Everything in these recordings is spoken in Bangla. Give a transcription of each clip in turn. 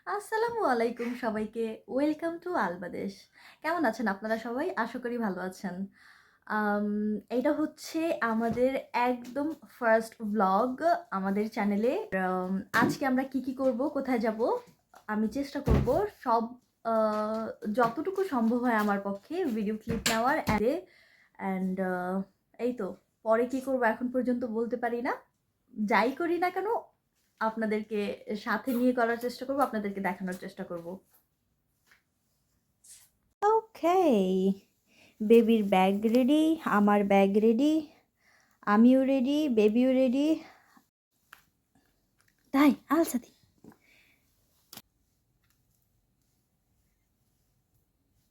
আসসালামু আলাইকুম সবাইকে। ওয়েলকাম টু আলবাদেশ। কেমন আছেন আপনারা সবাই? আশা করি ভালো আছেন। আম এটা হচ্ছে আমাদের একদম ফার্স্ট ভ্লগ আমাদের চ্যানেলে। আজকে আমরা কি করব, কোথায় যাব, আমি চেষ্টা করব সব আ যতটুকু সম্ভব হয় আমার পক্ষে ভিডিও ক্লিপ নেওয়ার। অ্যান্ড এই তো পরে কি করব এখন পর্যন্ত বলতে পারি না। যাই করি না কেন আপনাদেরকে সাথে নিয়ে করার চেষ্টা করব, আপনাদেরকে দেখানোর চেষ্টা করব। ওকে, বেবির ব্যাগ রেডি, আমার ব্যাগ রেডি, আমিও রেডি, বেবিও রেডি। তাই আলসাদি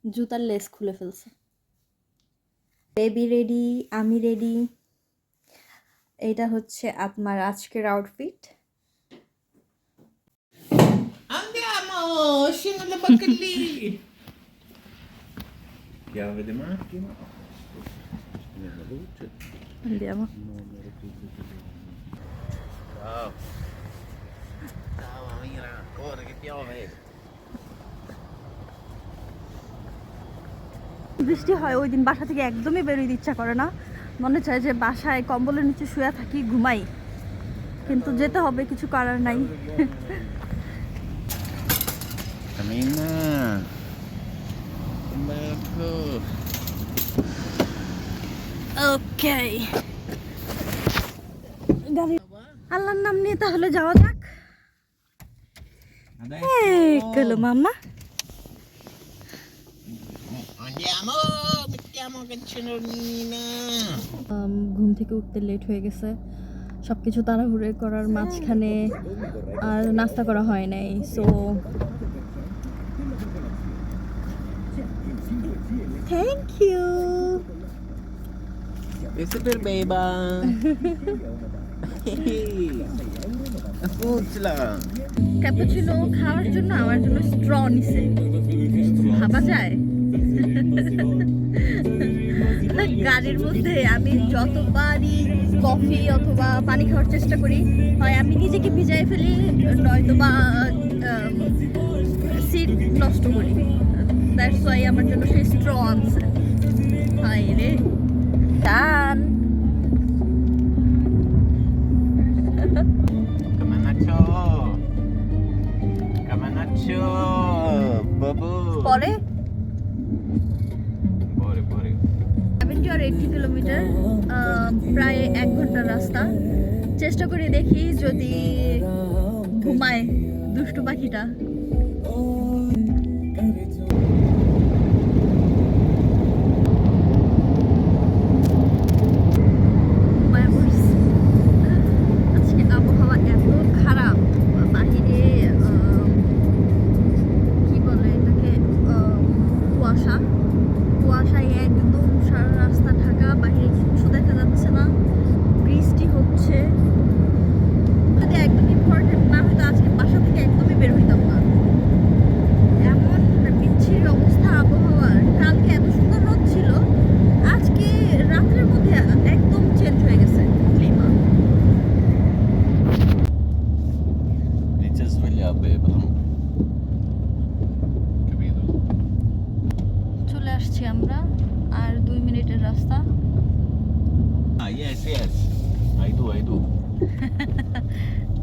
জুতার লেস খুলে ফেলছে। বেবি রেডি, আমি রেডি। এটা হচ্ছে আপনার আজকের outfit. Andiamo, scendo da Baccalì. Chiave di macchina. Nella luce. Andiamo. Ciao. Ciao Amira, corri che piove. বৃষ্টি হয় ওই দিন বাসা থেকে একদমই বেরোতে ইচ্ছা করে না, মনে চায় যে বাসায় কম্বলের নিচে শুয়ে থাকি, ঘুমাই, কিন্তু যেতে হবে, কিছু করার নাই। Cammina. Bello. ওকে, গাড়ি আল্লাহর নাম নিয়ে তাহলে যাওয়া যাক। চলো মাম্মা। Andiamo, mettiamo canzonina. ঘুম থেকে উঠতে লেট হয়ে গেছে, সব কিছু তাড়াহুড়ো করার মাঝখানে আর নাস্তা করা হয় নাই। So thank you. Questo è per Beba. Ascoltala. Cappuccino খাওয়ার জন্য আমার জন্য স্ট্র নিছে, ভাবা যায়? না, গাড়ির মধ্যে আমি যতবারই কফি অথবা পানি খাওয়ার চেষ্টা করি, হয় আমি নিজেকে ভিজাই ফেলি, নয়তো বা সিট নষ্ট করি। দ্যাটস ওয়াই আমার জন্য সেই স্ট্র আনছে। হাই রে টান। Camanaccio. Camanaccio. Babu. পরে Pore. 70 or 80 কিলোমিটার, প্রায় 1 ঘন্টার রাস্তা। চেষ্টা করে দেখি যদি ঘুমায় দুষ্টু পাখিটা। আজকে আবহাওয়া এত খারাপ, বাহিরে কি বলে এটাকে, কুয়াশায় একদম সারা রাস্তা ঢাকা, বাইরে কিছু দেখা যাচ্ছে না, বৃষ্টি হচ্ছে। যদি একদম ইম্পর্টেন্ট না হয়তো আজকে বাসা থেকে একদমই বের হইতাম না, এমন বিচ্ছিরি অবস্থা আবহাওয়ার। কালকে এত সুন্দর রোদ ছিল, আজকে রাত্রের মধ্যে একদম চেঞ্জ হয়ে গেছে ক্লিমা। Inizia a svegliare Beba. Capito? চলে আসছি আমরা, আর 2 মিনিটের রাস্তা। Ah, yes. Hai tu.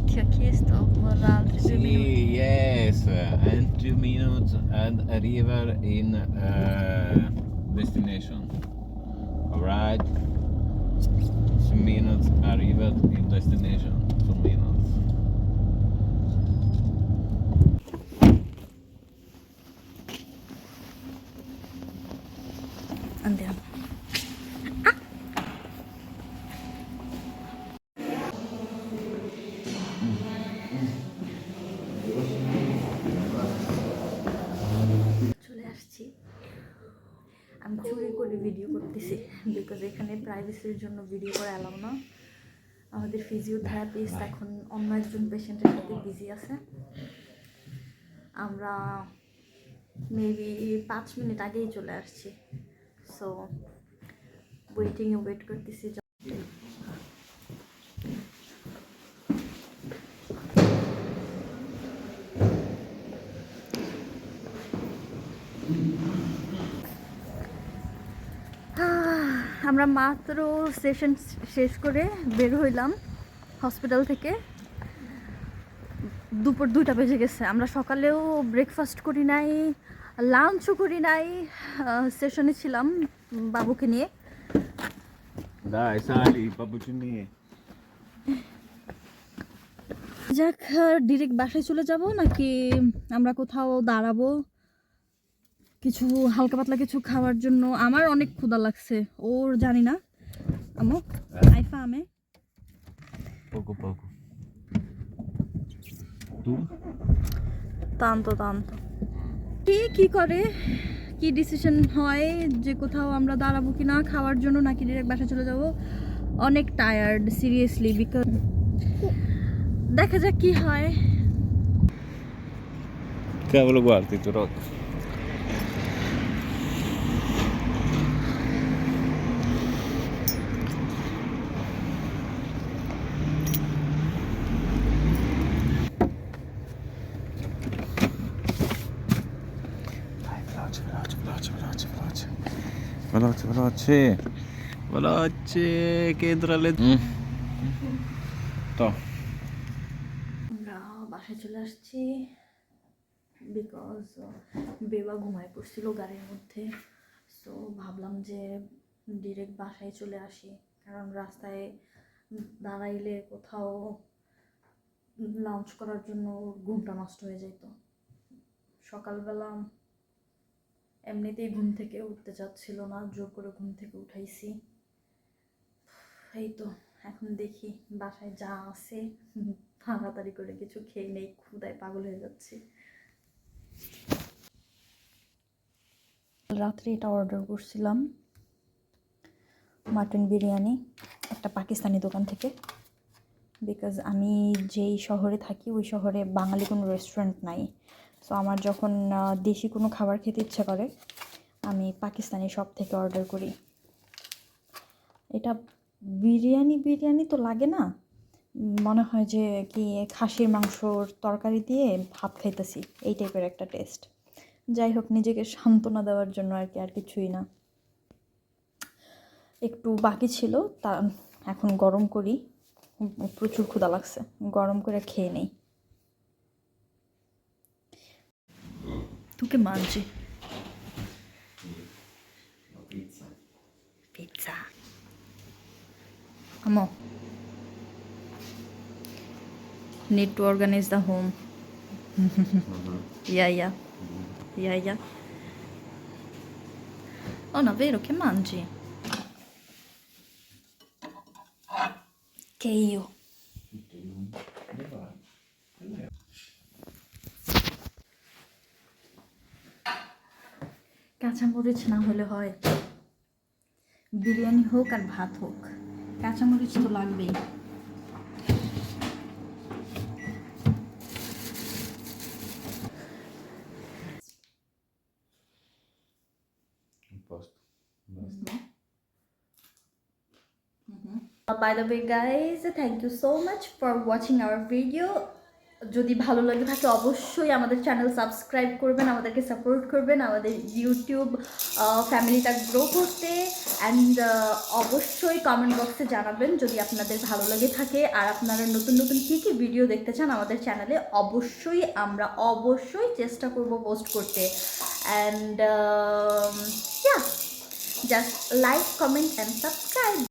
Ti ho chiesto per altri 2 minuti. Sì, yes. And 2 minutes and arriva in destination. Alright. 2 minutes arriva in destination. 2 minutes. Andiamo. চলে আসছি। আমি চুরি করে ভিডিও করতেছি, বিকজ এখানে প্রাইভেসির জন্য ভিডিও করা অ্যালাউ না। আমাদের ফিজিওথেরাপিস্ট এখন অন্য একজন পেশেন্টের সাথে বিজি আছে। আমরা মেবি 5 মিনিট আগেই চলে আসছি, সো ওয়েট করতেছি। আমরা মাত্র সেশন শেষ করে বের হইলাম হসপিটাল থেকে। দুপুর 2টা বেজে গেছে। আমরা সকালেও ব্রেকফাস্ট করি নাই, লাঞ্চও করি নাই, সেশনে ছিলাম বাবুকে নিয়ে। Dai, sali, babbucini. যাক, ডিরেক্ট বাসায় চলে যাব নাকি আমরা কোথাও দাঁড়াবো কিছু হালকা পাতলা কিছু খাওয়ার জন্য? আমার অনেক ক্ষুধা লাগছে, ওর জানি না। আমো আইফা আমে Poco poco. Tu? টানতো কি করে, কি ডিসিশন হয় যে কোথাও আমরা দাঁড়াবো কি না খাওয়ার জন্য, নাকি ডিরেক্ট বাসায় চলে যাব। অনেক টায়ার্ড সিরিয়াসলি, বিকজ দেখা যাক কি হয়। Cavolo, guardi, tu Rod. Dai, veloce, veloce, veloce, veloce, veloce. Veloce, veloce. Veloce, che entra le... To. আমরা বাসায় চলে আসছি বিকজ বেবা ঘুমায় পড়ছিল গাড়ির মধ্যে। সো ভাবলাম যে ডিরেক্ট বাসায় চলে আসি, কারণ রাস্তায় দাঁড়াইলে কোথাও লাঞ্চ করার জন্য ঘুমটা নষ্ট হয়ে যেত। সকালবেলা এমনিতেই ঘুম থেকে উঠতে চাচ্ছিল না, জোর করে ঘুম থেকে উঠাইছি। এই তো এখন দেখি বাসায় যা আছে তাড়াতাড়ি করে কিছু খেয়ে নেই, ক্ষুধায় পাগল হয়ে যাচ্ছি। রাত্রে এটা অর্ডার করছিলাম, মাটন বিরিয়ানি একটা পাকিস্তানি দোকান থেকে। বিকজ আমি যেই শহরে থাকি ওই শহরে বাঙালি কোনো রেস্টুরেন্ট নাই। সো আমার যখন দেশি কোনো খাবার খেতে ইচ্ছা করে আমি পাকিস্তানি শপ থেকে অর্ডার করি। এটা বিরিয়ানি তো লাগে না, মনে হয় যে কি খাসির মাংসর তরকারি দিয়ে ভাত খাইতেছি, এই টাইপের একটা টেস্ট। যাই হোক, নিজেকে সান্ত্বনা দেওয়ার জন্য আর কি, আর কিছুই না। একটু বাকি ছিল, তা এখন গরম করি। প্রচুর ক্ষুধা লাগছে, গরম করে খেয়ে নেই। তোকে মানছি পিৎজা আমো need to organize the home. Yeah. Oh, davvero, che mangi? Che io. কাঁচামরিচ না হলে হয়? বিরিয়ানি হোক আর ভাত হোক, কাঁচামরিচ তো লাগবেই। Posto. By the way guys, thank you so much for watching our video. যদি ভালো লাগে থাকে অবশ্যই আমাদের চ্যানেল সাবস্ক্রাইব করবেন, আমাদেরকে সাপোর্ট করবেন, আমাদের ইউটিউব ফ্যামিলিটা গ্রো করতে। অ্যান্ড অবশ্যই কমেন্ট বক্সে জানাবেন যদি আপনাদের ভালো লাগে থাকে, আর আপনারা নতুন নতুন কী কী ভিডিও দেখতে চান আমাদের চ্যানেলে। আমরা অবশ্যই চেষ্টা করব পোস্ট করতে। And just like, comment and subscribe.